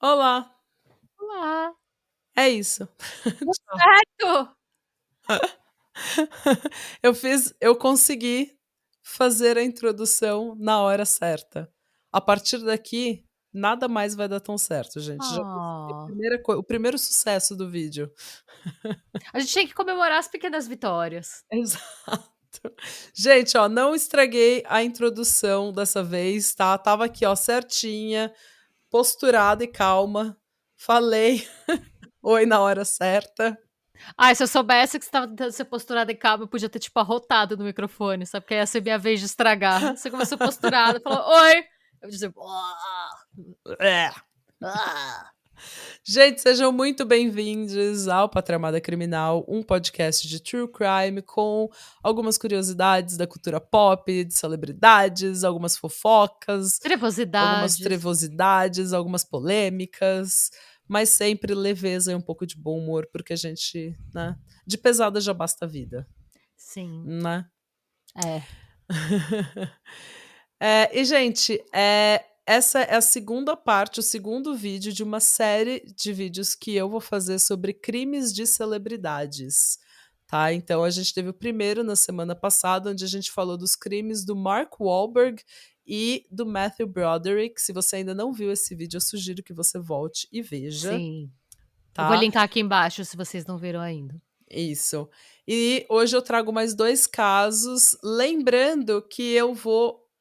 Olá, Olá, é isso. deu Tchau. certo! Eu consegui fazer a introdução na hora certa. A partir daqui, nada mais vai dar tão certo, gente. Já consegui Oh, o primeiro sucesso do vídeo. a gente tem que comemorar as pequenas vitórias. Exato. Gente, ó, não estraguei a introdução dessa vez, tá? Tava aqui, ó, certinha, posturada e calma. Falei oi na hora certa. Ai, se eu soubesse que você estava tentando ser posturada em cabo, eu podia ter, tipo, arrotado no microfone, sabe, porque ia ser minha vez de estragar. Você começou posturada, falou: "Oi", eu vou dizer: "Ah, É. ah". Gente, sejam muito bem-vindos ao Pátria Amada Criminal, um podcast de true crime com algumas curiosidades da cultura pop, de celebridades, algumas fofocas, algumas Trevosidades. trevosidades, algumas polêmicas, mas sempre leveza e um pouco de bom humor, porque a gente, né, de pesada já basta a vida, Sim, né? é, E, gente, essa é a segunda parte, o segundo vídeo de uma série de vídeos que eu vou fazer sobre crimes de celebridades, tá? Então, a gente teve o primeiro na semana passada, onde a gente falou dos crimes do Mark Wahlberg e do Matthew Broderick. Se você ainda não viu esse vídeo, eu sugiro que você volte e veja, sim. Eu vou tá? linkar aqui embaixo se vocês não viram ainda. Isso. E hoje eu trago mais 2 casos, lembrando que eu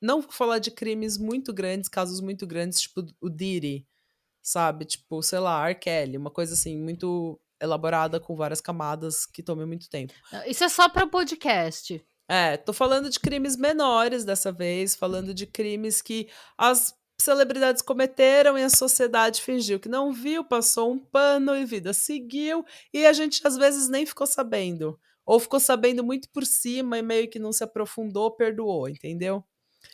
não vou falar de crimes muito grandes, casos muito grandes, tipo o Diddy, sabe, tipo, sei lá, R. Kelly, uma coisa assim, muito elaborada com várias camadas que tome muito tempo. Não, isso é só para o podcast. Tô falando de crimes menores dessa vez, falando de crimes que as celebridades cometeram e a sociedade fingiu que não viu, passou um pano e vida seguiu, e a gente às vezes nem ficou sabendo. Ou ficou sabendo muito por cima e meio que não se aprofundou, perdoou, entendeu?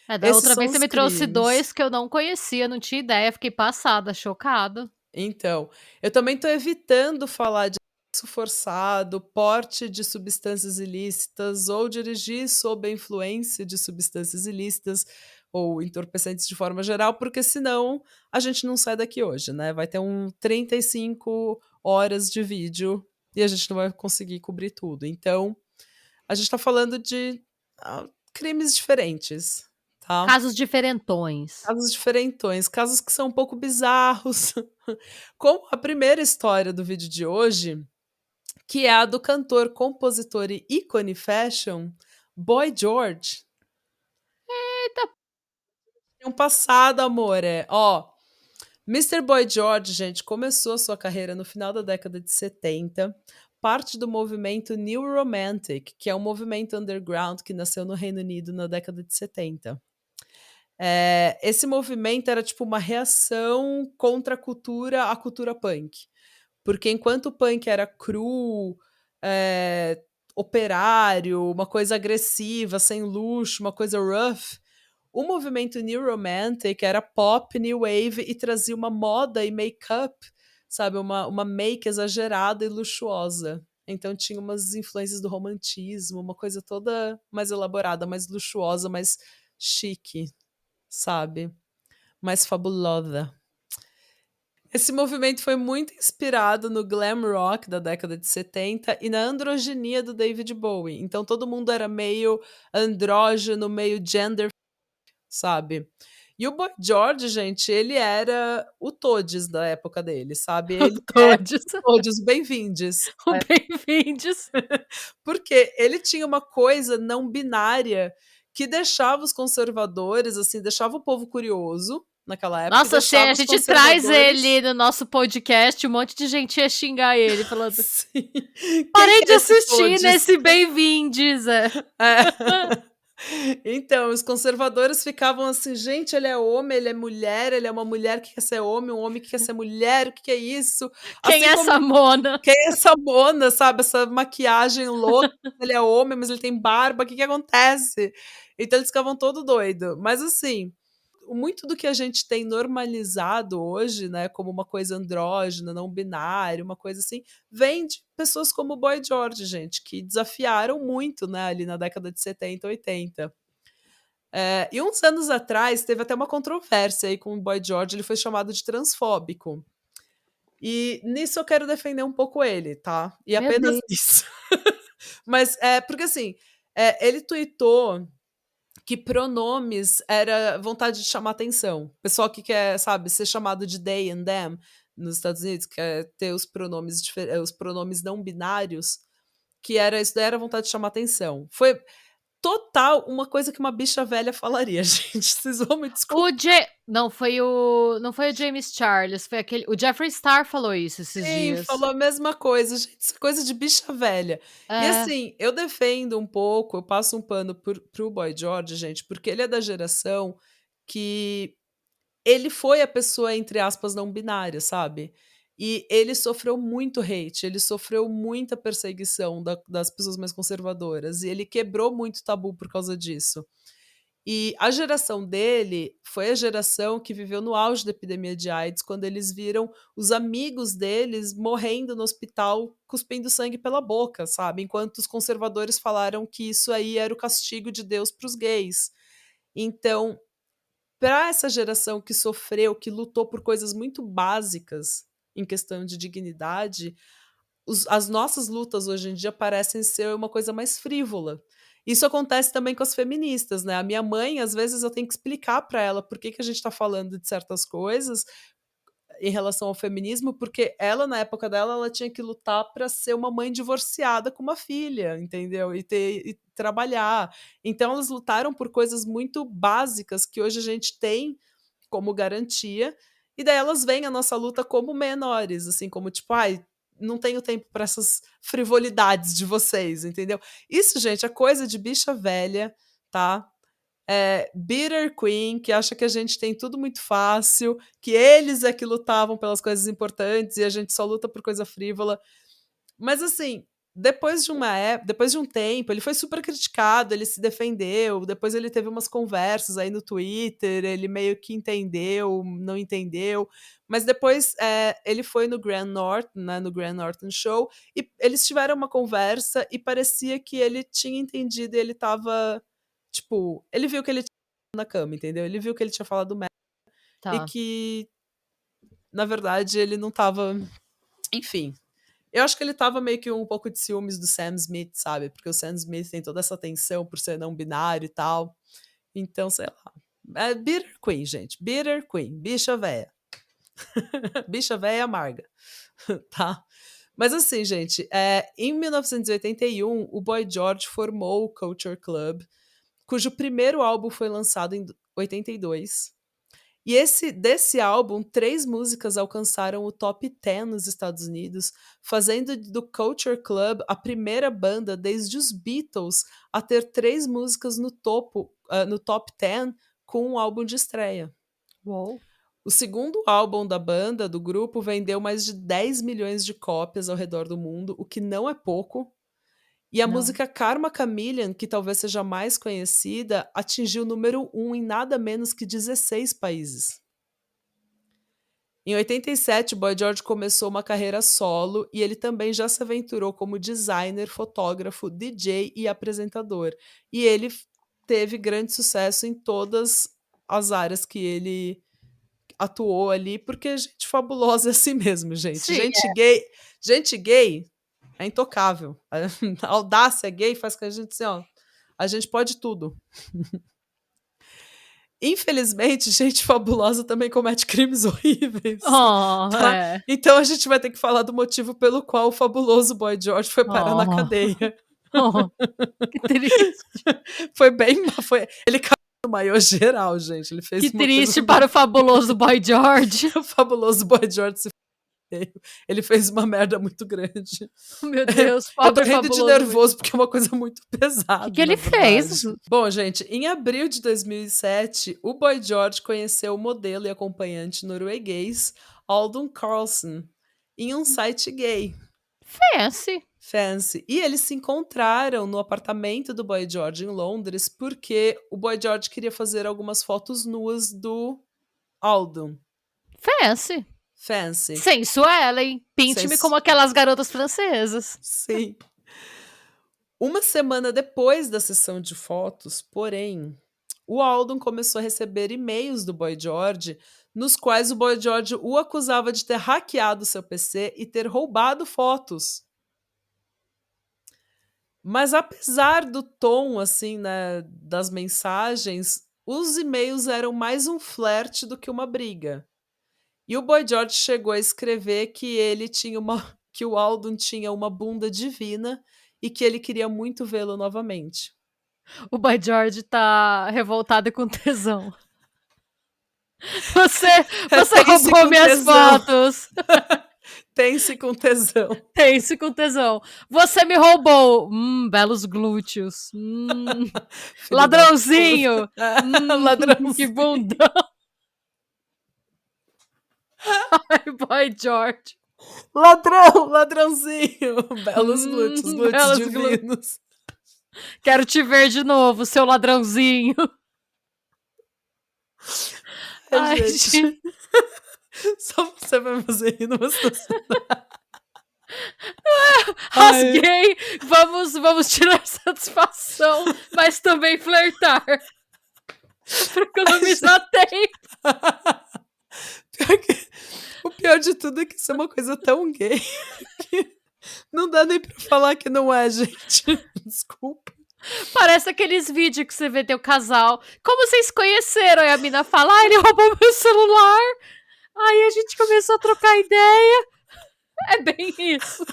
É, da Esses outra são vez você os me trouxe crimes. 2 que eu não conhecia, não tinha ideia, fiquei passada, chocada. Então, eu também estou evitando falar de sexo forçado, porte de substâncias ilícitas ou dirigir sob a influência de substâncias ilícitas ou entorpecentes de forma geral, porque senão a gente não sai daqui hoje, né? Vai ter 35 horas de vídeo e a gente não vai conseguir cobrir tudo. Então, a gente está falando de crimes diferentes, tá? Casos diferentões. Casos diferentões, casos que são um pouco bizarros, como a primeira história do vídeo de hoje, que é a do cantor, compositor e ícone fashion, Boy George. Eita, Tem um passado, amor, ó, Mr. Boy George, gente, começou a sua carreira no final da década de 70, parte do movimento New Romantic, que é um movimento underground que nasceu no Reino Unido na década de 70. Esse movimento era tipo uma reação contra a cultura punk. Porque enquanto o punk era cru, eh, operário, uma coisa agressiva, sem luxo, uma coisa rough, o movimento New Romantic era pop, new wave e trazia uma moda e make-up, sabe? Uma make exagerada e luxuosa. Então tinha umas influências do romantismo, uma coisa toda mais elaborada, mais luxuosa, mais chique, sabe? Mais fabulosa. Esse movimento foi muito inspirado no glam rock da década de 70 e na androginia do David Bowie. Então todo mundo era meio andrógeno, meio gender, sabe? E o Boy George, gente, ele era o Todes da época dele, sabe? o Ele era Todes, o Todes, o bem-vindes. o bem-vindos. Porque ele tinha uma coisa não binária que deixava os conservadores, assim, deixava o povo curioso naquela época e Nossa, se a deixava os gente traz conservadores. ele no nosso podcast, um monte de gente ia xingar ele, falando: Sim. Quem "Parei que de é esse assistir Todes? nesse bem-vindes". É. Então, os conservadores ficavam assim: "Gente, ele é homem, ele é mulher, ele é uma mulher que quer ser homem, um homem que quer ser mulher, o que é isso?". Quem Assim é como essa Mona? quem é essa Mona, sabe, essa maquiagem louca, ele é homem, mas ele tem barba, o que que acontece? Então eles ficavam todo doido. Mas assim, muito do que a gente tem normalizado hoje, né, como uma coisa andrógena, não binária, uma coisa assim, vem de pessoas como o Boy George, gente, que desafiaram muito, né, ali na década de 70, 80. E uns anos atrás teve até uma controvérsia aí com o Boy George, ele foi chamado de transfóbico. E nisso eu quero defender um pouco ele, tá? E Meu apenas Deus. isso. Mas porque assim, ele tweetou que pronomes era vontade de chamar atenção. Pessoal que quer, sabe, ser chamado de they and them nos Estados Unidos, quer ter os pronomes não binários, que era isso daí era vontade de chamar atenção. Foi total uma coisa que uma bicha velha falaria, gente. Vocês vão me desculpar. Não foi o James Charles, foi aquele. O Jeffree Star falou isso esses Sim, dias. falou a mesma coisa, gente, isso é coisa de bicha velha. E É. assim, eu defendo um pouco, eu passo um pano pro Boy George, gente, porque ele é da geração que ele foi a pessoa, entre aspas, não binária, sabe? E ele sofreu muito hate, ele sofreu muita perseguição das pessoas mais conservadoras, e ele quebrou muito tabu por causa disso. E a geração dele foi a geração que viveu no auge da epidemia de AIDS, quando eles viram os amigos deles morrendo no hospital, cuspindo sangue pela boca, sabe? Enquanto os conservadores falaram que isso aí era o castigo de Deus para os gays. Então, para essa geração que sofreu, que lutou por coisas muito básicas em questão de dignidade, as nossas lutas hoje em dia parecem ser uma coisa mais frívola. Isso acontece também com as feministas, né? A minha mãe, às vezes, eu tenho que explicar para ela por que a gente está falando de certas coisas em relação ao feminismo, porque ela, na época dela, ela tinha que lutar para ser uma mãe divorciada com uma filha, entendeu? E trabalhar. Então, elas lutaram por coisas muito básicas que hoje a gente tem como garantia, e daí elas veem a nossa luta como menores, assim, como tipo, ai, não tenho tempo para essas frivolidades de vocês, entendeu? Isso, gente, é coisa de bicha velha, tá? Bitter Queen, que acha que a gente tem tudo muito fácil, que eles é que lutavam pelas coisas importantes e a gente só luta por coisa frívola. Mas assim, depois de um tempo, ele foi super criticado, ele se defendeu, depois ele teve umas conversas aí no Twitter, ele meio que entendeu, não entendeu, mas depois ele foi no Graham Norton, né, no Graham Norton Show, e eles tiveram uma conversa e parecia que ele tinha entendido e ele tava, tipo, ele viu que ele tinha na cama, entendeu? Ele viu que ele tinha falado merda e Tá. que, na verdade, ele não tava, enfim, eu acho que ele tava meio que um pouco de ciúmes do Sam Smith, sabe? Porque o Sam Smith tem toda essa tensão por ser não binário e tal. Então, sei lá. É Bitter Queen, gente. Bitter Queen. Bicha véia. Bicha véia amarga. Tá? Mas assim, gente, em 1981, o Boy George formou o Culture Club, cujo primeiro álbum foi lançado em 82. E desse álbum, 3 músicas alcançaram o top 10 nos Estados Unidos, fazendo do Culture Club a primeira banda desde os Beatles a ter 3 músicas no top 10 com um álbum de estreia. Uou. O segundo álbum da banda, do grupo, vendeu mais de 10 milhões de cópias ao redor do mundo, o que não é pouco. E a Não. música Karma Chameleon, que talvez seja mais conhecida, atingiu o número 1 em nada menos que 16 países. Em 87, Boy George começou uma carreira solo e ele também já se aventurou como designer, fotógrafo, DJ e apresentador. E ele teve grande sucesso em todas as áreas que ele atuou ali, porque gente fabulosa é assim mesmo, gente. Sim, Gente gay é intocável. A audácia gay faz com a gente assim, ó, a gente pode tudo. Infelizmente, gente fabulosa também comete crimes horríveis, tá? é. Então a gente vai ter que falar do motivo pelo qual o fabuloso Boy George foi parar na Oh. cadeia. Oh, que triste. Ele caiu no maiô geral, gente. Ele fez Que uma coisa triste para o fabuloso Boy George. o fabuloso Boy George se fudeu. Ele fez uma merda muito grande. Meu Deus, Eu tô pobre rindo de fabuloso. nervoso porque é uma coisa muito pesada, Que na ele fez? verdade. Bom, gente, em abril de 2007, o Boy George conheceu o modelo e acompanhante norueguês Aldon Carlson em um site gay. Fancy. Fancy. E eles se encontraram no apartamento do Boy George em Londres porque o Boy George queria fazer algumas fotos nuas do Alden. Fancy. Fancy. Sensuela, hein? Pinte-me como aquelas garotas francesas. Sim. Uma semana depois da sessão de fotos, porém, o Alden começou a receber e-mails do Boy George, nos quais o Boy George o acusava de ter hackeado seu PC e ter roubado fotos. Mas apesar do tom, assim, né, das mensagens, os e-mails eram mais um flerte do que uma briga. E o Boy George chegou a escrever que ele tinha que o Alden tinha uma bunda divina e que ele queria muito vê-lo novamente. O Boy George tá revoltado e com tesão. Você roubou minhas fotos. Tem-se com tesão. Tem-se com tesão. Você me roubou. Belos glúteos. Ladrãozinho. Ladrãozinho. Que bundão. Ai, Boy George. Ladrãozinho. Belos glúteos divinos. Glúteos. Quero te ver de novo, seu ladrãozinho. Ai, gente. Só você vai fazer rir numa situação. Rasguei. Vamos tirar satisfação, mas também flertar. Pra economizar tempo. O pior de tudo é que isso é uma coisa tão gay que não dá nem pra falar que não é, gente. Desculpa. Parece aqueles vídeos que você vê teu casal. Como vocês conheceram? E a mina fala, ele roubou meu celular. Aí a gente começou a trocar ideia. É bem isso.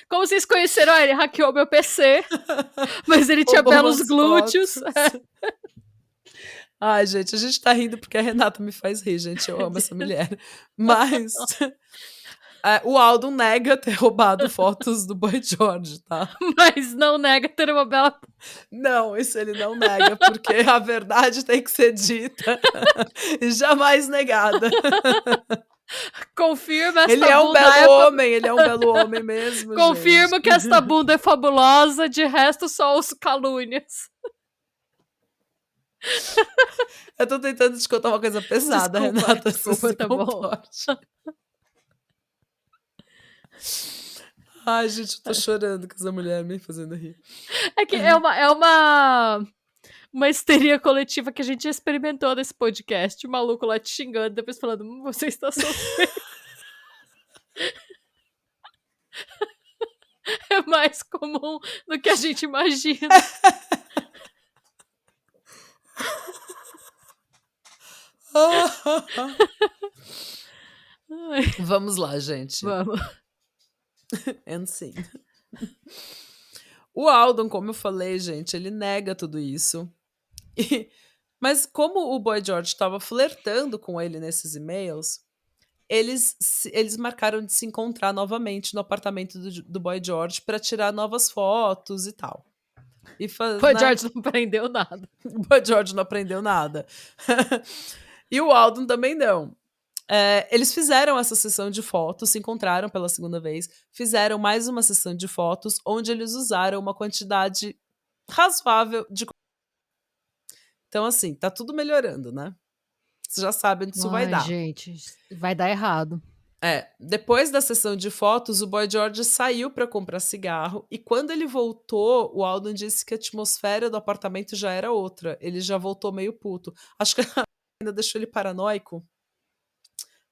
Como vocês conheceram? Ele hackeou meu PC. Mas ele tinha belos glúteos. Ai, gente, a gente tá rindo porque a Renata me faz rir, gente. Eu amo essa mulher. Mas o Alden nega ter roubado fotos do Boy George, tá? Mas não nega ter uma bela... Não, isso ele não nega, porque a verdade tem que ser dita e jamais negada. Confirma esta ele é um belo homem, ele é um belo homem mesmo. Confirma que esta bunda é fabulosa, de resto só os calúnias. Eu tô tentando te contar uma coisa pesada, desculpa, Renata. Desculpa, tá bom. Ai, gente, eu tô chorando com essa mulher me fazendo rir. É que é uma histeria coletiva que a gente já experimentou nesse podcast. O maluco lá te xingando, depois falando, você está sofrendo. É mais comum do que a gente imagina. Vamos lá, gente. Vamos. And sim. O Alden, como eu falei, gente, ele nega tudo isso. Mas como o Boy George estava flertando com ele nesses e-mails, eles marcaram de se encontrar novamente no apartamento do Boy George para tirar novas fotos e tal. Boy George não aprendeu nada. O Boy George não aprendeu nada. E o Alden também não. Eles fizeram essa sessão de fotos, se encontraram pela segunda vez, fizeram mais uma sessão de fotos, onde eles usaram uma quantidade razoável de... Então, assim, tá tudo melhorando, né? Você já sabe onde isso vai dar. Gente, vai dar errado. Depois da sessão de fotos, o Boy George saiu para comprar cigarro e quando ele voltou, o Alden disse que a atmosfera do apartamento já era outra. Ele já voltou meio puto. Acho que ainda deixou ele paranoico.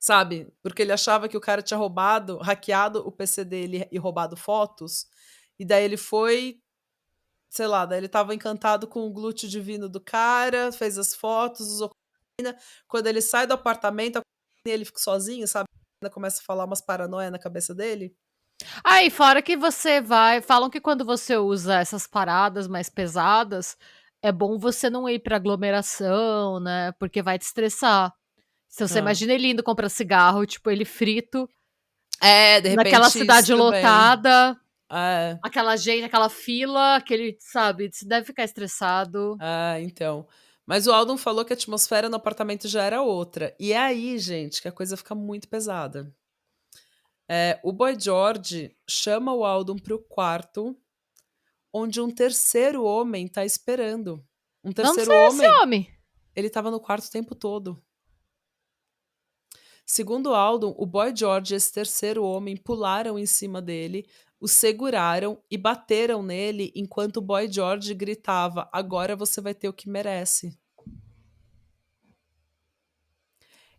Sabe? Porque ele achava que o cara tinha hackeado o PC dele e roubado fotos. E daí ele foi, sei lá, daí ele tava encantado com o glúteo divino do cara, fez as fotos, usou cocaína. Quando ele sai do apartamento, ele fica sozinho, sabe? Ainda começa a falar umas paranoia na cabeça dele. E fora que você falam que quando você usa essas paradas mais pesadas, é bom você não ir pra aglomeração, né? Porque vai te estressar. Então você imagina ele indo comprar cigarro, tipo, ele frito. De repente. Naquela cidade lotada. É. Aquela gente, aquela fila, aquele, sabe, você deve ficar estressado. Então. Mas o Alden falou que a atmosfera no apartamento já era outra. E é aí, gente, que a coisa fica muito pesada. O Boy George chama o Aldon para o quarto, onde um terceiro homem tá esperando. Um De onde terceiro saiu esse homem, homem? ele estava no quarto o tempo todo. Segundo Aldon, o Boy George e esse terceiro homem pularam em cima dele, o seguraram e bateram nele enquanto o Boy George gritava: "Agora você vai ter o que merece".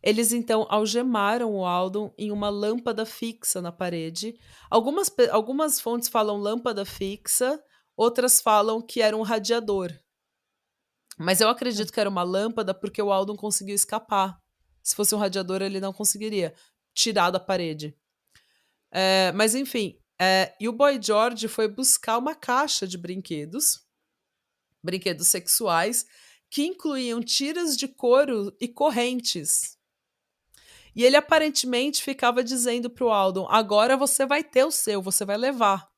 Eles então algemaram o Aldon em uma lâmpada fixa na parede. Algumas fontes falam lâmpada fixa, outras falam que era um radiador. Mas eu acredito que era uma lâmpada porque o Aldon conseguiu escapar. Se fosse um radiador, ele não conseguiria tirar da parede. Mas enfim, e o Boy George foi buscar uma caixa de brinquedos sexuais, que incluíam tiras de couro e correntes. E ele aparentemente ficava dizendo pro Aldon: agora você vai ter o seu, você vai levar.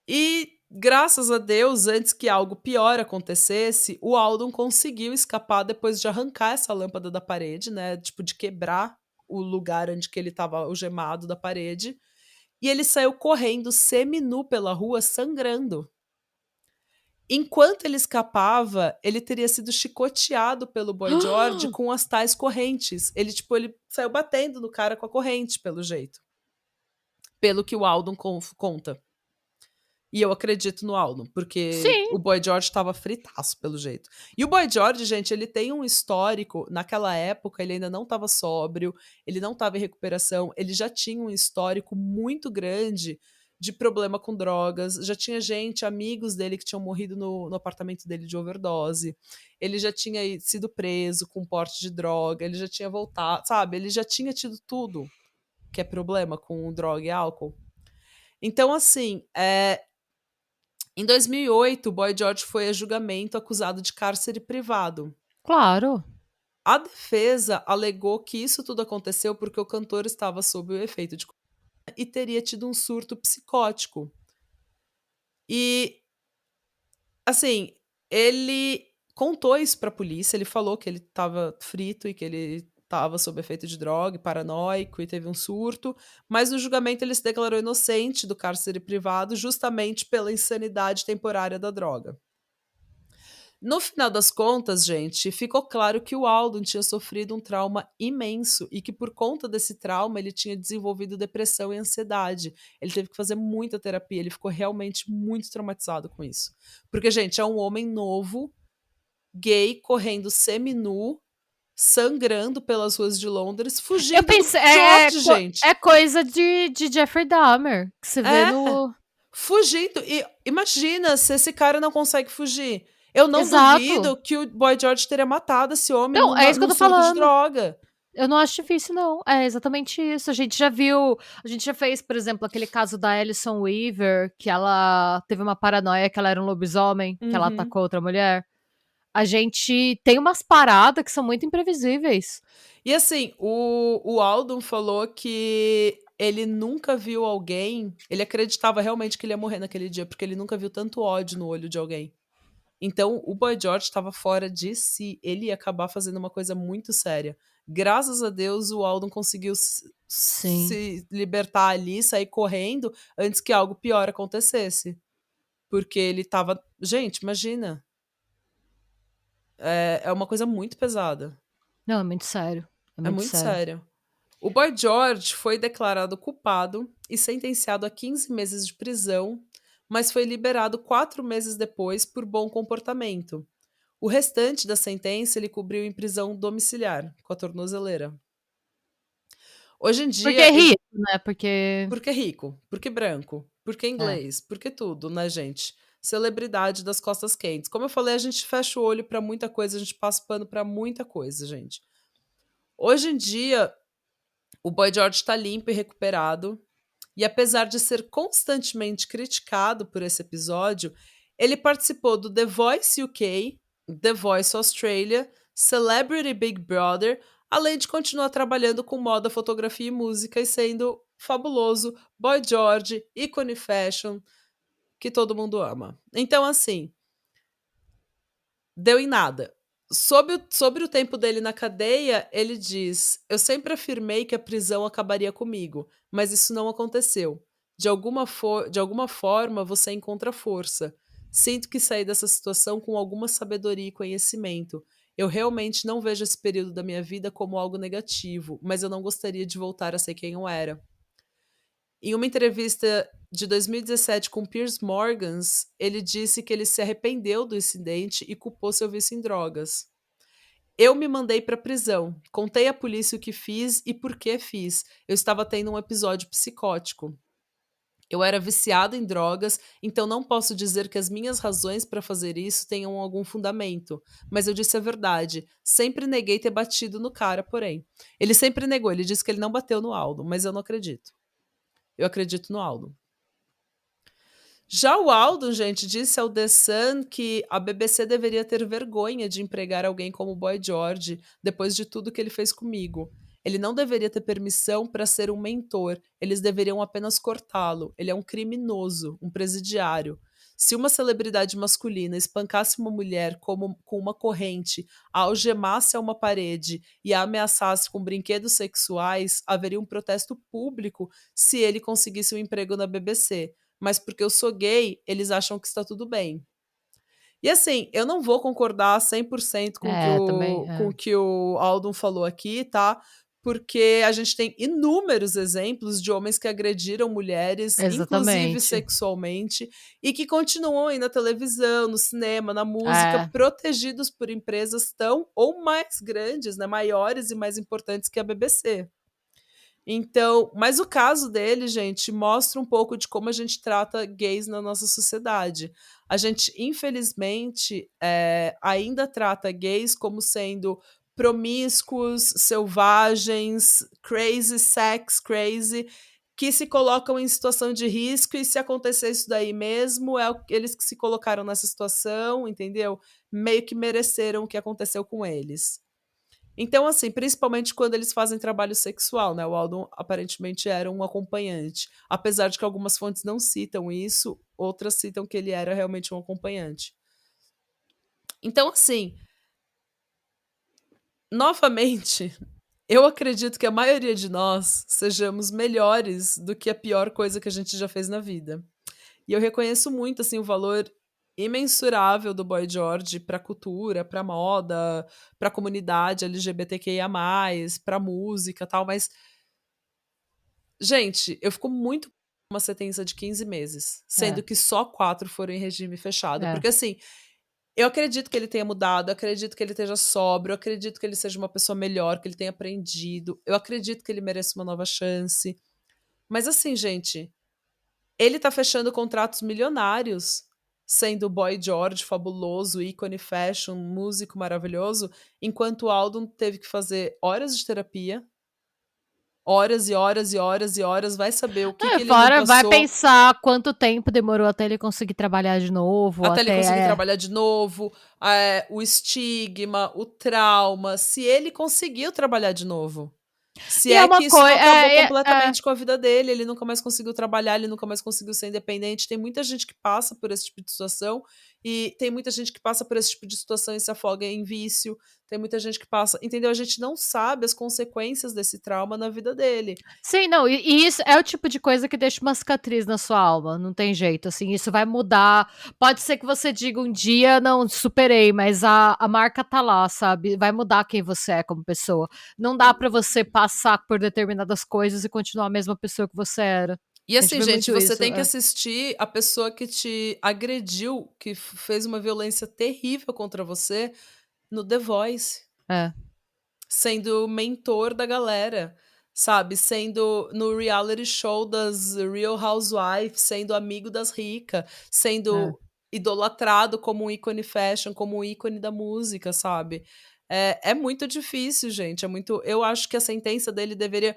E graças a Deus, antes que algo pior acontecesse, o Aldon conseguiu escapar depois de arrancar essa lâmpada da parede, né? Tipo, de quebrar o lugar onde que ele estava algemado da parede. E ele saiu correndo seminu pela rua, sangrando. Enquanto ele escapava, ele teria sido chicoteado pelo Boy George com as tais correntes. Ele saiu batendo no cara com a corrente, pelo jeito. Pelo que o Aldon conta. E eu acredito no Aldon, porque Sim. o Boy George estava fritaço, pelo jeito. E o Boy George, gente, ele tem um histórico. Naquela época, ele ainda não estava sóbrio, ele não estava em recuperação, ele já tinha um histórico muito grande de problema com drogas. Já tinha gente, amigos dele, que tinham morrido no apartamento dele de overdose. Ele já tinha sido preso com porte de droga, ele já tinha voltado, sabe? Ele já tinha tido tudo que é problema com droga e álcool. Então, assim, em 2008, o Boy George foi a julgamento acusado de cárcere privado. Claro. A defesa alegou que isso tudo aconteceu porque o cantor estava sob o efeito de cocaína e teria tido um surto psicótico. E, assim, ele contou isso para a polícia, ele falou que ele estava frito e que ele estava sob efeito de droga, paranoico e teve um surto, mas no julgamento ele se declarou inocente do cárcere privado justamente pela insanidade temporária da droga. No final das contas, gente, ficou claro que o Aldon tinha sofrido um trauma imenso e que por conta desse trauma ele tinha desenvolvido depressão e ansiedade. Ele teve que fazer muita terapia, ele ficou realmente muito traumatizado com isso. Porque, gente, é um homem novo, gay, correndo seminu, sangrando pelas ruas de Londres, Eu fugindo do pensei, George, gente. é coisa de Jeffrey Dahmer, que você vê É, no... fugindo. E imagina se esse cara não consegue fugir. Eu não Exato. duvido que o Boy George teria matado esse homem Não, é isso que eu num tô surto de falando. droga. Eu não acho difícil, não. É exatamente isso. A gente já viu, a gente já fez, por exemplo, aquele caso da Alison Weaver, que ela teve uma paranoia que ela era um lobisomem, que ela Uhum. atacou outra mulher. A gente tem umas paradas que são muito imprevisíveis. E assim, o Aldon falou que ele nunca viu alguém. Ele acreditava realmente que ele ia morrer naquele dia, porque ele nunca viu tanto ódio no olho de alguém. Então, o Boy George estava fora de si. Ele ia acabar fazendo uma coisa muito séria. Graças a Deus, o Aldon conseguiu Sim. se libertar ali, sair correndo antes que algo pior acontecesse. Porque ele tava. Gente, imagina. É uma coisa muito pesada. Não, é muito sério. É É muito muito sério. sério. O Boy George foi declarado culpado e sentenciado a 15 meses de prisão, mas foi liberado 4 meses depois por bom comportamento. O restante da sentença ele cobriu em prisão domiciliar, com a tornozeleira. Hoje em Porque é dia, rico, né? Porque. porque rico, porque branco, porque É. inglês, porque tudo, né, gente? Celebridade das costas quentes. Como eu falei, a gente fecha o olho pra muita coisa, a gente passa pano pra muita coisa, gente. Hoje em dia, o Boy George tá limpo e recuperado. E apesar de ser constantemente criticado por esse episódio, ele participou do The Voice UK, The Voice Australia, Celebrity Big Brother, além de continuar trabalhando com moda, fotografia e música e sendo fabuloso Boy George, ícone fashion, que todo mundo ama. Então, assim, deu em nada. Sobre o tempo dele na cadeia, ele diz: "Eu sempre afirmei que a prisão acabaria comigo, mas isso não aconteceu. De alguma forma, você encontra força. Sinto que saí dessa situação com alguma sabedoria e conhecimento. Eu realmente não vejo esse período da minha vida como algo negativo, mas eu não gostaria de voltar a ser quem eu era." Em uma entrevista de 2017 com Piers Morgans, ele disse que ele se arrependeu do incidente e culpou seu vício em drogas. "Eu me mandei para prisão. Contei à polícia o que fiz e por que fiz. Eu estava tendo um episódio psicótico. Eu era viciado em drogas, então não posso dizer que as minhas razões para fazer isso tenham algum fundamento. Mas eu disse a verdade. Sempre neguei ter batido no cara, porém." Ele sempre negou, ele disse que ele não bateu no Aldo, mas eu não acredito. Eu acredito no Aldo. Já o Aldo, gente, disse ao The Sun que a BBC deveria ter vergonha de empregar alguém como o Boy George depois de tudo que ele fez comigo. Ele não deveria ter permissão para ser um mentor, eles deveriam apenas cortá-lo. Ele é um criminoso, um presidiário. Se uma celebridade masculina espancasse uma mulher com uma corrente, a algemasse a uma parede e a ameaçasse com brinquedos sexuais, haveria um protesto público se ele conseguisse um emprego na BBC, mas porque eu sou gay, eles acham que está tudo bem. E assim, eu não vou concordar 100% Também. com o que o Aldon falou aqui, tá? Porque a gente tem inúmeros exemplos de homens que agrediram mulheres, inclusive Exatamente. sexualmente, e que continuam aí na televisão, no cinema, na música, É. protegidos por empresas tão ou mais grandes, né, maiores e mais importantes que a BBC. Então, mas o caso dele, gente, mostra um pouco de como a gente trata gays na nossa sociedade. A gente, infelizmente, ainda trata gays como sendo promíscuos, selvagens, crazy, sex crazy, que se colocam em situação de risco e se acontecer isso daí mesmo, eles que se colocaram nessa situação, entendeu? Meio que mereceram o que aconteceu com eles. Então, assim, principalmente quando eles fazem trabalho sexual, né? O Aldon aparentemente era um acompanhante. Apesar de que algumas fontes não citam isso, outras citam que ele era realmente um acompanhante. Então, assim, novamente, eu acredito que a maioria de nós sejamos melhores do que a pior coisa que a gente já fez na vida. E eu reconheço muito, assim, o valor imensurável do Boy George para a cultura, para moda, para a comunidade LGBTQIA+, para música, tal, mas gente, eu fico muito com uma sentença de 15 meses, sendo É. que só 4 foram em regime fechado, É. porque assim, eu acredito que ele tenha mudado, eu acredito que ele esteja sóbrio, eu acredito que ele seja uma pessoa melhor, que ele tenha aprendido, eu acredito que ele mereça uma nova chance, mas assim, gente, ele tá fechando contratos milionários, sendo o Boy George fabuloso, ícone fashion, músico maravilhoso, enquanto o Aldon teve que fazer horas de terapia, horas e horas e horas e horas, vai saber o que que ele não Fora, vai passou pensar quanto tempo demorou até ele conseguir trabalhar de novo, até ele até. conseguir trabalhar de novo, o estigma, o trauma, se ele conseguiu trabalhar de novo. Se E é é uma que isso não coisa. acabou completamente com a vida dele, ele nunca mais conseguiu trabalhar, ele nunca mais conseguiu ser independente. Tem muita gente que passa por esse tipo de situação e tem muita gente que passa por esse tipo de situação e se afoga em vício. Tem muita gente que passa, entendeu? A gente não sabe as consequências desse trauma na vida dele. Sim, não, e isso é o tipo de coisa que deixa uma cicatriz na sua alma, não tem jeito, assim, isso vai mudar. Pode ser que você diga um dia, não, superei, mas a marca tá lá, sabe? Vai mudar quem você é como pessoa. Não dá pra você passar por determinadas coisas e continuar a mesma pessoa que você era. E A gente assim, vê gente, muito você isso. tem que assistir a pessoa que te agrediu, que fez uma violência terrível contra você no The Voice. É. Sendo mentor da galera, sabe? Sendo no reality show das Real Housewives, sendo amigo das ricas, É. sendo idolatrado como um ícone fashion, como um ícone da música, sabe? É muito difícil, gente. É muito. Eu acho que a sentença dele deveria.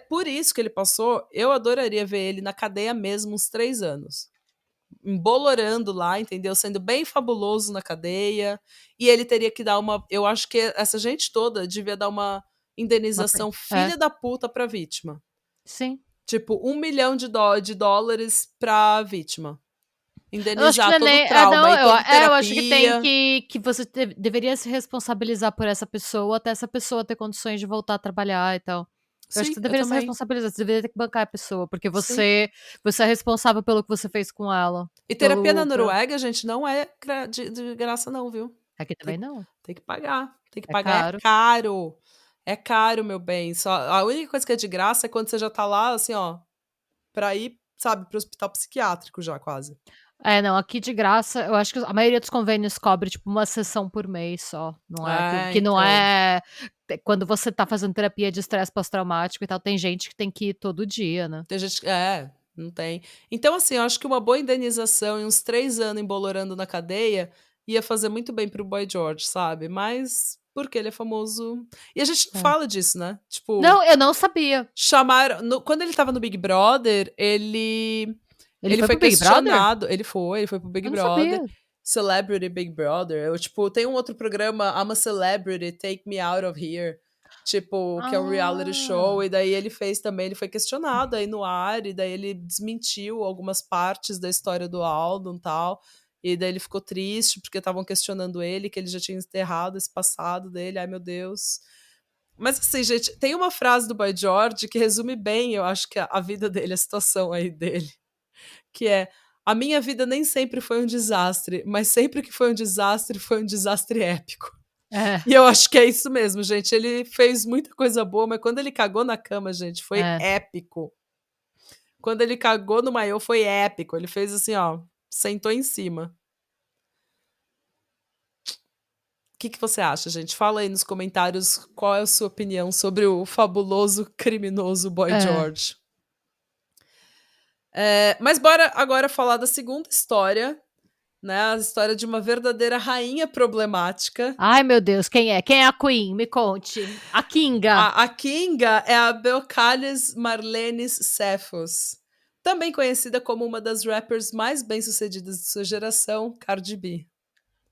Por isso que ele passou, eu adoraria ver ele na cadeia mesmo uns 3 anos embolorando lá, entendeu? Sendo bem fabuloso na cadeia. E ele teria que dar uma. Eu acho que essa gente toda devia dar uma indenização É. filha da puta pra vítima. Sim. Tipo, 1 milhão de dólares pra vítima. Eu acho que não Indenizar é todo o nem. trauma Não, e toda eu acho que tem terapia. que você deveria se responsabilizar por essa pessoa até essa pessoa ter condições de voltar a trabalhar e tal. Eu acho que Sim, você eu deveria se também. responsabilizar, você deveria ter que bancar a pessoa, porque Sim. você é responsável pelo que você fez com ela. E terapia na Pelo. Noruega, gente, não é de graça, não, viu? Aqui Tem, também não. tem que pagar. Tem que É pagar, é caro. caro. É caro, meu bem. Só, a única coisa que é de graça é quando você já tá lá, assim, ó, pra ir, sabe, pro hospital psiquiátrico já, quase. É, não, aqui de graça, eu acho que a maioria dos convênios cobre, tipo, uma sessão por mês só. Não é É, que não então. é quando você tá fazendo terapia de estresse pós-traumático e tal, tem gente que tem que ir todo dia, né. Tem gente. É, não tem. Então, assim, eu acho que uma boa indenização e uns 3 anos embolorando na cadeia ia fazer muito bem pro Boy George, sabe? Mas porque ele é famoso. E a gente não É. fala disso, né? Tipo, Não, eu não sabia. chamaram. Quando ele tava no Big Brother, ele. Ele Ele foi foi pro Big Brother? questionado. Ele foi pro Big Eu não Brother. sabia. Celebrity Big Brother. Eu, tipo, tem um outro programa, I'm a Celebrity, Take Me Out of Here. Tipo, que é um reality show. Ah. E daí ele fez também, ele foi questionado aí no ar. E daí ele desmentiu algumas partes da história do álbum e tal. E daí ele ficou triste porque estavam questionando ele, que ele já tinha enterrado esse passado dele. Ai, meu Deus. Mas assim, gente, tem uma frase do Boy George que resume bem, eu acho que a vida dele, a situação aí dele, que é: a minha vida nem sempre foi um desastre, mas sempre que foi um desastre épico. É, E eu acho que é isso mesmo, gente. Ele fez muita coisa boa, mas quando ele cagou na cama, gente, foi é. épico. Quando ele cagou no maiô, foi épico. Ele fez assim, ó, sentou em cima. O que você acha, gente? Fala aí nos comentários qual é a sua opinião sobre o fabuloso, criminoso Boy É. George. Mas bora agora falar da segunda história, né? A história de uma verdadeira rainha problemática. Ai, meu Deus, quem é? Quem é a Queen? Me conte. A Kinga. A Kinga é a Belcalis Marlenis Cephos, também conhecida como uma das rappers mais bem-sucedidas de sua geração, Cardi B.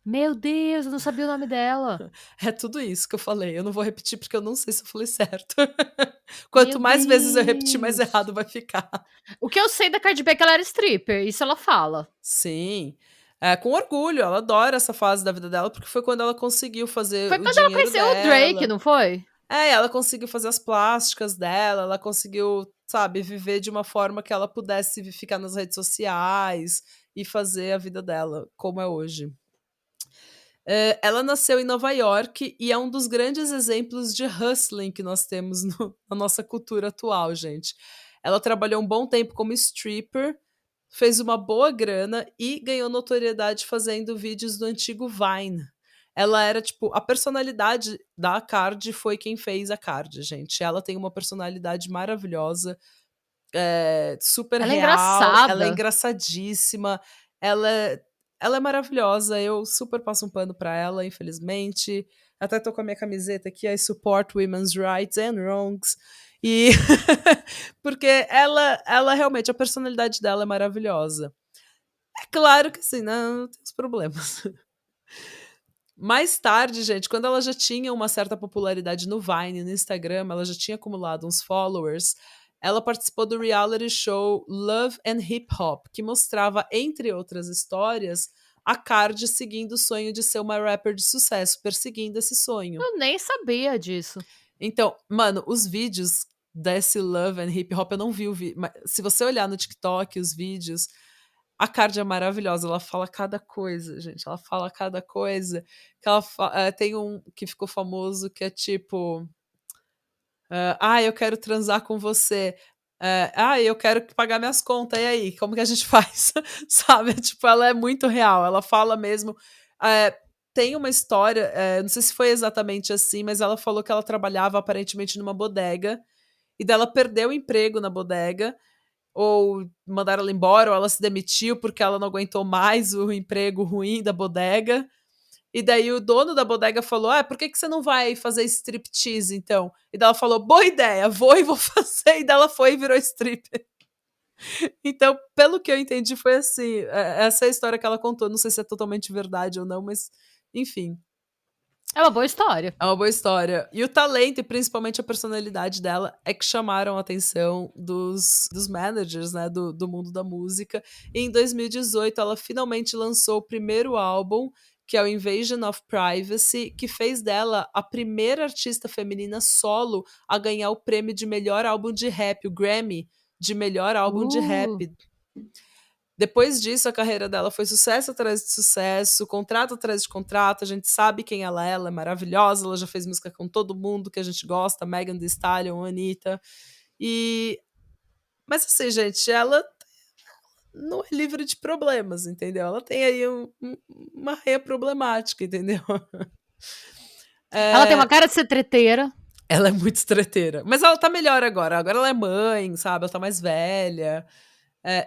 Meu Deus, eu não sabia o nome dela. É tudo isso que eu falei. Eu não vou repetir porque eu não sei se eu falei certo. Meu Quanto mais vezes eu repetir, mais Deus. errado vai ficar. O que eu sei da Cardi B é que ela era stripper, isso ela fala. Sim. Com orgulho, ela adora essa fase da vida dela, porque foi quando ela conseguiu fazer Foi o quando ela dinheiro conheceu o Drake, dela. não foi? Ela conseguiu fazer as plásticas dela, ela conseguiu, sabe, viver de uma forma que ela pudesse ficar nas redes sociais e fazer a vida dela como é hoje. Ela nasceu em Nova York e é um dos grandes exemplos de hustling que nós temos na nossa cultura atual, gente. Ela trabalhou um bom tempo como stripper, fez uma boa grana e ganhou notoriedade fazendo vídeos do antigo Vine. Ela era, tipo, a personalidade da Cardi foi quem fez a Cardi, gente. Ela tem uma personalidade maravilhosa, super Ela é real, ela é engraçada. engraçadíssima, ela, ela é maravilhosa. Eu super passo um pano pra ela, infelizmente. Até tô com a minha camiseta aqui, I support women's rights and wrongs. E porque ela realmente, a personalidade dela é maravilhosa. É claro que assim, não tem os problemas. Mais tarde, gente, quando ela já tinha uma certa popularidade no Vine, no Instagram, ela já tinha acumulado uns followers, ela participou do reality show Love and Hip Hop, que mostrava, entre outras histórias, a Cardi seguindo o sonho de ser uma rapper de sucesso, perseguindo esse sonho. Eu nem sabia disso. Então, mano, os vídeos desse Love and Hip Hop, eu não vi o vídeo, mas se você olhar no TikTok os vídeos, a Cardi é maravilhosa, ela fala cada coisa, gente. Ela fala cada coisa. Que tem um que ficou famoso que é tipo: eu quero transar com você. Eu quero pagar minhas contas. E aí, como que a gente faz? Sabe? Tipo, ela é muito real. Ela fala mesmo. eh, Tem uma história, não sei se foi exatamente assim, mas ela falou que ela trabalhava aparentemente numa bodega e dela perdeu o emprego na bodega ou mandaram ela embora, ou ela se demitiu porque ela não aguentou mais o emprego ruim da bodega. E daí o dono da bodega falou: por que você não vai fazer striptease então? E daí ela falou: boa ideia, vou e vou fazer. E daí ela foi e virou stripper. Então, pelo que eu entendi, foi assim. Essa é a história que ela contou. Não sei se é totalmente verdade ou não, mas enfim. É uma boa história. É uma boa história. E o talento, e principalmente a personalidade dela, é que chamaram a atenção dos managers, né, do mundo da música. E em 2018, ela finalmente lançou o primeiro álbum, que é o Invasion of Privacy, que fez dela a primeira artista feminina solo a ganhar o prêmio de melhor álbum de rap, o Grammy de melhor álbum de Uh, rap. Depois disso, a carreira dela foi sucesso atrás de sucesso, contrato atrás de contrato. A gente sabe quem ela é maravilhosa. Ela já fez música com todo mundo que a gente gosta, Megan Thee Stallion, Anitta. E... Mas assim, gente, ela não é livre de problemas, entendeu? Ela tem aí uma reia problemática, entendeu? Ela tem uma É... cara de ser treteira. Ela é muito estreiteira. Mas ela tá melhor agora. Agora ela é mãe, sabe? Ela tá mais velha.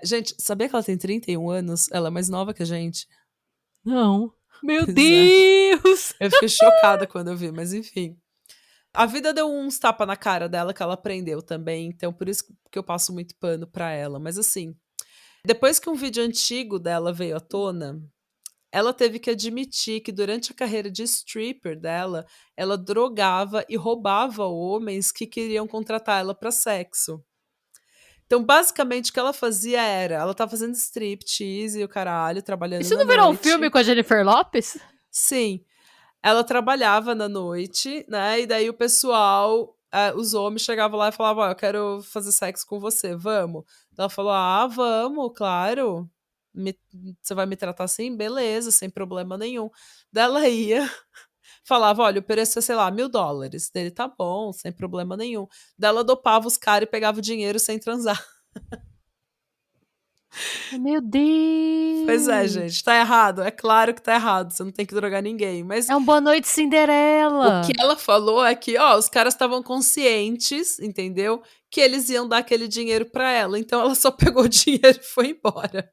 Gente, sabia que ela tem 31 anos? Ela é mais nova que a gente. Não. Meu Pois é. Deus! Eu fiquei chocada quando eu vi, mas enfim. A vida deu uns tapa na cara dela que ela aprendeu também, então por isso que eu passo muito pano pra ela. Mas assim, depois que um vídeo antigo dela veio à tona, ela teve que admitir que durante a carreira de stripper dela, ela drogava e roubava homens que queriam contratar ela pra sexo. Então, basicamente, o que ela fazia era, ela tava fazendo striptease e o caralho, trabalhando Isso na não virou um filme noite. com a Jennifer Lopes? Sim, ela trabalhava na noite, né? E daí o pessoal, os homens chegavam lá e falavam: Ó, eu quero fazer sexo com você, vamos? Ela falou: Ah, vamos, claro. Você vai me tratar assim? Beleza, sem problema nenhum. Daí ela ia, falava: Olha, eu ofereço, sei lá, $1.000. Dele, tá bom, sem problema nenhum. Daí ela dopava os caras e pegava o dinheiro sem transar. Meu Pois é, Deus! gente, tá errado. É claro que tá errado, você não tem que drogar ninguém. Mas É um Boa Noite o que Cinderela. ela falou é que, ó, os caras estavam conscientes, entendeu? Que eles iam dar aquele dinheiro pra ela. Então ela só pegou o dinheiro e foi embora.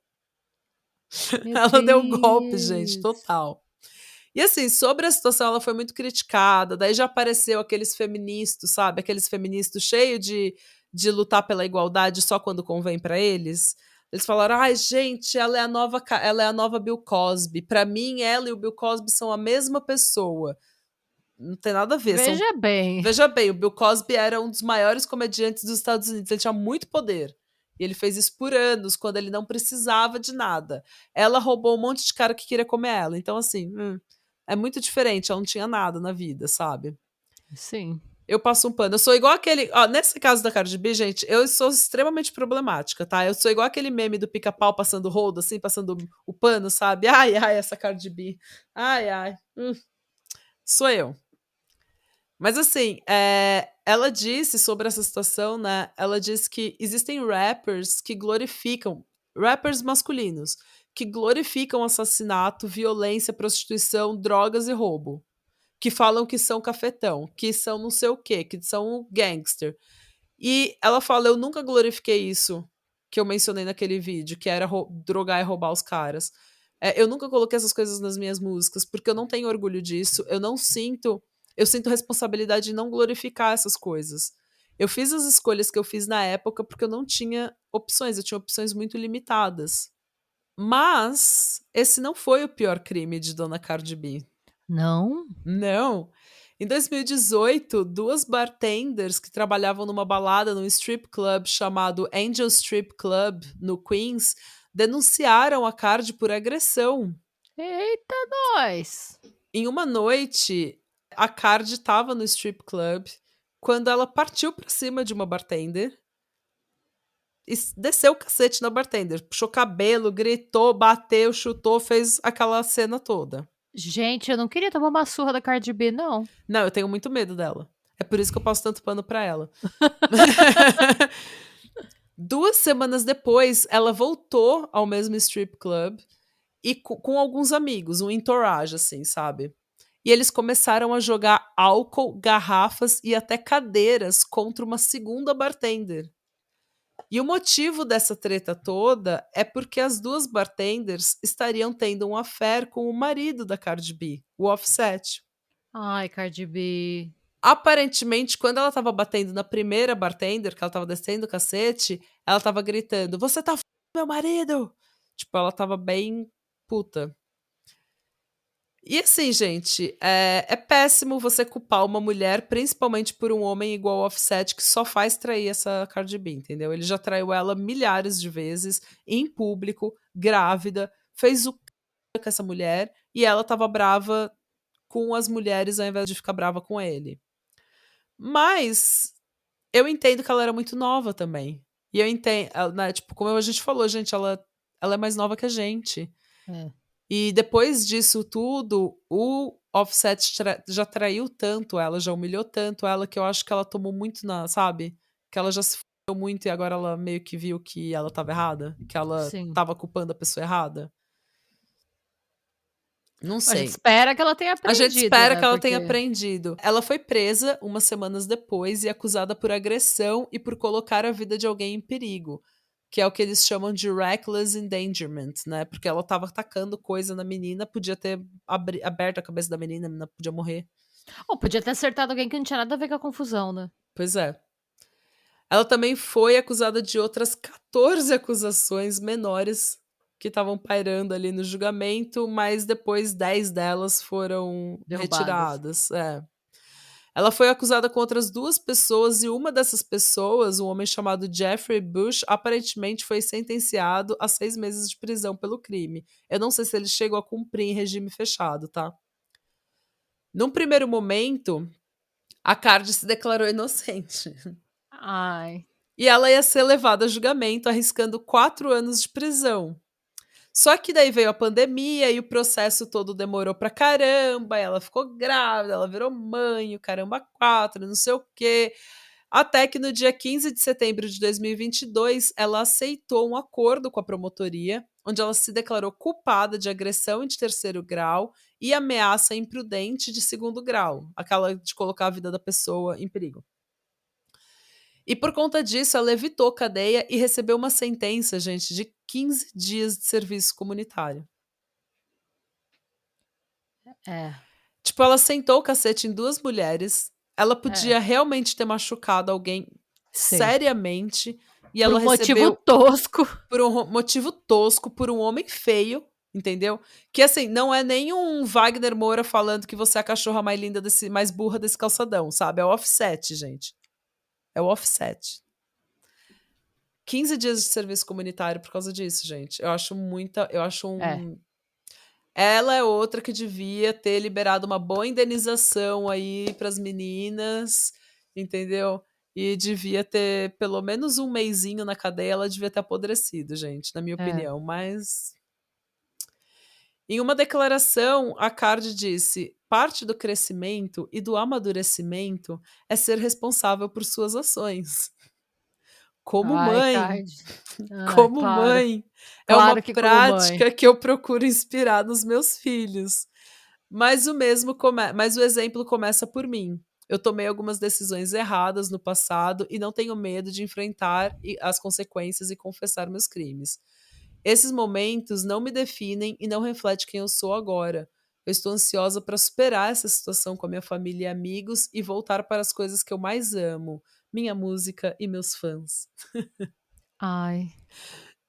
Meu Ela deu golpe, gente, Deus. total. E assim, sobre a situação, ela foi muito criticada. Daí já apareceu aqueles feministas, sabe? Aqueles feministas cheios de lutar pela igualdade só quando convém pra eles. Eles falaram: ai, gente, ela é a nova Bill Cosby. Pra mim, ela e o Bill Cosby são a mesma pessoa. Não tem nada a ver, são. Veja bem. Veja bem, o Bill Cosby era um dos maiores comediantes dos Estados Unidos, ele tinha muito poder. E ele fez isso por anos, quando ele não precisava de nada. Ela roubou um monte de cara que queria comer ela. Então, assim, é muito diferente, ela não tinha nada na vida, sabe? Sim. Eu passo um pano. Eu sou igual aquele. Ó, nesse caso da Cardi B, gente, eu sou extremamente problemática, tá? Eu sou igual aquele meme do pica-pau passando rodo, assim, passando o pano, sabe? Ai, ai, essa Cardi B. Ai, ai. Sou eu. Mas assim, ela disse sobre essa situação, né? Ela disse que existem rappers que glorificam, rappers masculinos, que glorificam assassinato, violência, prostituição, drogas e roubo. Que falam que são cafetão, que são não sei o quê, que são gangster. E ela fala: eu nunca glorifiquei isso que eu mencionei naquele vídeo, que era drogar e roubar os caras. Eu nunca coloquei essas coisas nas minhas músicas, porque eu não tenho orgulho disso, eu não sinto. Eu sinto responsabilidade de não glorificar essas coisas. Eu fiz as escolhas que eu fiz na época porque eu não tinha opções, eu tinha opções muito limitadas. Mas esse não foi o pior crime de Dona Cardi B. Não? Não. Em 2018, duas bartenders que trabalhavam numa balada num strip club chamado Angel Strip Club, no Queens, denunciaram a Cardi por agressão. Eita, nós! Em uma noite, a Cardi estava no strip club quando ela partiu pra cima de uma bartender e desceu o cacete na bartender. Puxou cabelo, gritou, bateu, chutou, fez aquela cena toda. Gente, eu não queria tomar uma surra da Cardi B, não. Não, eu tenho muito medo dela. É por isso que eu passo tanto pano pra ela. 2 semanas depois, ela voltou ao mesmo strip club e com alguns amigos, um entourage, assim, sabe? E eles começaram a jogar álcool, garrafas e até cadeiras contra uma segunda bartender. E o motivo dessa treta toda é porque as duas bartenders estariam tendo um affair com o marido da Cardi B, o Offset. Ai, Cardi B. Aparentemente, quando ela estava batendo na primeira bartender, que ela estava descendo o cacete, ela estava gritando: Você tá meu marido? Tipo, ela estava bem puta. E assim, gente, é péssimo você culpar uma mulher, principalmente por um homem igual ao Offset, que só faz trair essa Cardi B, entendeu? Ele já traiu ela milhares de vezes, em público, grávida, fez o c... com essa mulher, e ela tava brava com as mulheres ao invés de ficar brava com ele. Mas eu entendo que ela era muito nova também. E eu entendo, né, tipo, como a gente falou, gente, ela é mais nova que a gente. É. E depois disso tudo, o Offset já traiu tanto ela, já humilhou tanto ela, que eu acho que ela tomou muito na, sabe? Que ela já se fudeu muito e agora ela meio que viu que ela tava errada, que ela Sim. tava culpando a pessoa errada. Não A gente sei. espera que ela tenha A gente aprendido, espera que né? ela tenha Porque. aprendido. Ela foi presa umas semanas depois e acusada por agressão e por colocar a vida de alguém em perigo, que é o que eles chamam de reckless endangerment, né? Porque ela tava atacando coisa na menina, podia ter aberto a cabeça da menina, a menina podia morrer. Oh, podia ter acertado alguém que não tinha nada a ver com a confusão, né? Pois é. Ela também foi acusada de outras 14 acusações menores que estavam pairando ali no julgamento, mas depois 10 delas foram Derrubadas. retiradas. É. Ela foi acusada com outras 2 pessoas e uma dessas pessoas, um homem chamado Jeffrey Bush, aparentemente foi sentenciado a 6 meses de prisão pelo crime. Eu não sei se ele chegou a cumprir em regime fechado, tá? Num primeiro momento, a Cardi se declarou inocente. Ai. E ela ia ser levada a julgamento, arriscando 4 anos de prisão. Só que daí veio a pandemia e o processo todo demorou pra caramba, ela ficou grávida, ela virou mãe, o caramba 4, não sei o quê. Até que no dia 15 de setembro de 2022, ela aceitou um acordo com a promotoria, onde ela se declarou culpada de agressão de terceiro grau e ameaça imprudente de segundo grau, aquela de colocar a vida da pessoa em perigo. E por conta disso, ela evitou cadeia e recebeu uma sentença, gente, de 15 dias de serviço comunitário. É. Tipo, ela sentou o cacete em 2 mulheres, ela É. podia realmente ter machucado alguém Sim. seriamente, e Por ela um motivo recebeu tosco. por um motivo tosco, por um homem feio, entendeu? Que assim, não é nem um Wagner Moura falando que você é a cachorra mais linda desse, mais burra desse calçadão, sabe? É o Offset, gente. É o Offset. 15 dias de serviço comunitário por causa disso, gente. Eu acho muita. Eu acho É. um. Ela é outra que devia ter liberado uma boa indenização aí para as meninas, entendeu? E devia ter pelo menos um mesinho na cadeia, ela devia ter apodrecido, gente, na minha É. opinião. Mas em uma declaração, a Cardi disse: parte do crescimento e do amadurecimento é ser responsável por suas ações. Como Ai, mãe, Card. Ai, como claro. mãe, é uma Claro que como mãe. prática que eu procuro inspirar nos meus filhos. Mas o exemplo começa por mim. Eu tomei algumas decisões erradas no passado e não tenho medo de enfrentar as consequências e confessar meus crimes. Esses momentos não me definem e não refletem quem eu sou agora. Eu estou ansiosa para superar essa situação com a minha família e amigos e voltar para as coisas que eu mais amo, minha música e meus fãs. Ai.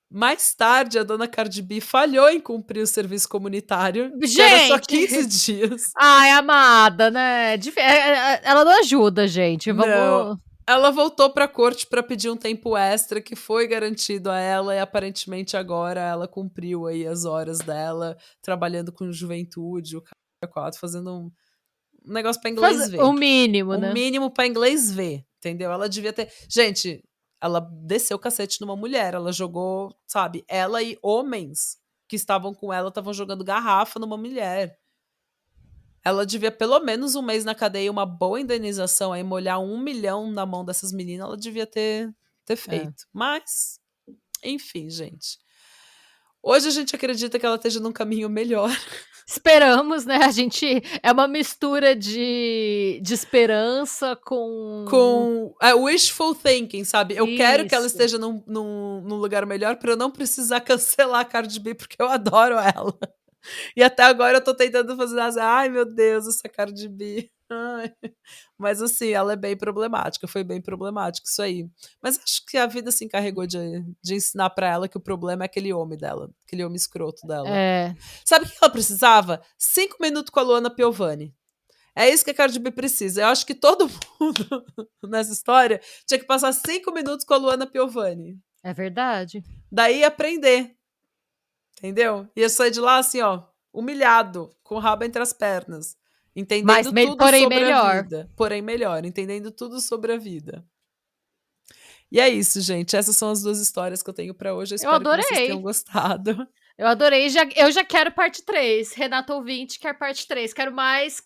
Mais tarde, a dona Cardi B falhou em cumprir o serviço comunitário, que era só Gente! 15 dias. Ai, amada, né? Ela não ajuda, gente. Não. Vamos. Ela voltou para a corte para pedir um tempo extra que foi garantido a ela e aparentemente agora ela cumpriu aí as horas dela, trabalhando com juventude, o cara 4, fazendo um negócio para inglês Fazer o ver. mínimo, O né? mínimo para inglês ver, entendeu? Ela devia ter. Gente, ela desceu o cacete numa mulher, ela jogou, sabe? Ela e homens que estavam com ela estavam jogando garrafa numa mulher. Ela devia pelo menos um mês na cadeia, uma boa indenização, aí molhar 1 milhão na mão dessas meninas, ela devia ter É. feito. Mas, enfim, gente. Hoje a gente acredita que ela esteja num caminho melhor. Esperamos, né? A gente é uma mistura de esperança com Com wishful thinking, sabe? Eu quero que ela isso. esteja num lugar melhor para eu não precisar cancelar a Cardi B, porque eu adoro ela. E até agora eu tô tentando fazer assim, ai meu Deus, essa Cardi B. Ai, mas assim, ela é bem problemática, foi bem problemático isso aí. Mas acho que a vida se encarregou de ensinar pra ela que o problema é aquele homem dela, aquele homem escroto dela. É, Sabe o que ela precisava? 5 minutos com a Luana Piovani. É isso que a Cardi B precisa. Eu acho que todo mundo nessa história tinha que passar 5 minutos com a Luana Piovani. é verdade. Daí aprender, entendeu? Ia sair de lá assim, ó, humilhado, com o rabo entre as pernas, Mas, entendendo tudo porém, sobre a melhor. vida, porém melhor, entendendo tudo sobre a vida. E é isso, gente. Essas são as 2 histórias que eu tenho pra hoje. Eu Eu espero que vocês tenham adorei. gostado. Eu adorei. Eu já quero parte 3. Renato ouvinte quer parte 3. Quero mais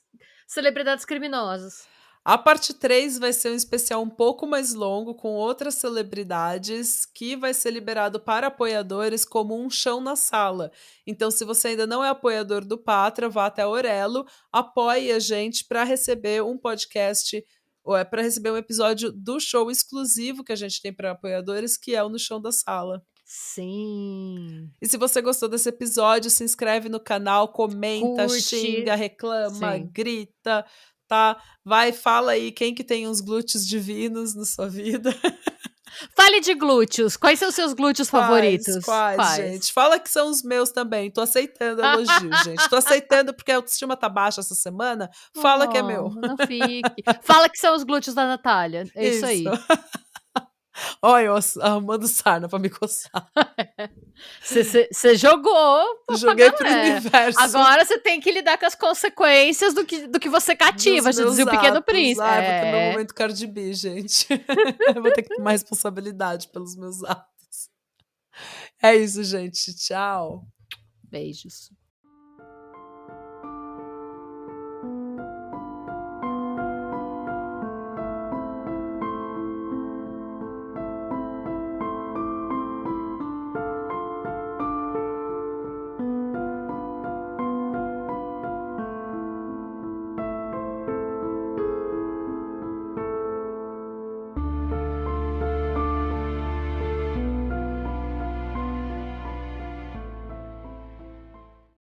celebridades criminosas. A parte 3 vai ser um especial um pouco mais longo, com outras celebridades, que vai ser liberado para apoiadores como um chão na sala. Então, se você ainda não é apoiador do Patra, vá até a Orelo, apoie a gente para receber um podcast, ou para receber um episódio do show exclusivo que a gente tem para apoiadores, que é o No Chão da Sala. Sim. E se você gostou desse episódio, se inscreve no canal, comenta, Curte. xinga, reclama, Sim. grita, tá? Vai, fala aí quem que tem uns glúteos divinos na sua vida. Fale de glúteos. Quais são os seus glúteos favoritos? Quais, gente? Fala que são os meus também. Tô aceitando elogio, gente. Tô aceitando porque a autoestima tá baixa essa semana. Fala que é Oh, meu. não fique. Fala que são os glúteos da Natália. É isso Isso. aí. Olha, eu arrumando sarna pra me coçar. Você jogou pra Joguei pro galera. universo. Agora você tem que lidar com as consequências do que você cativa, Dos já meus dizia o Pequeno atos. Príncipe. Ai, vou ter meu É. momento Cardi B, gente. Eu vou ter que tomar responsabilidade pelos meus atos. É isso, gente. Tchau. Beijos.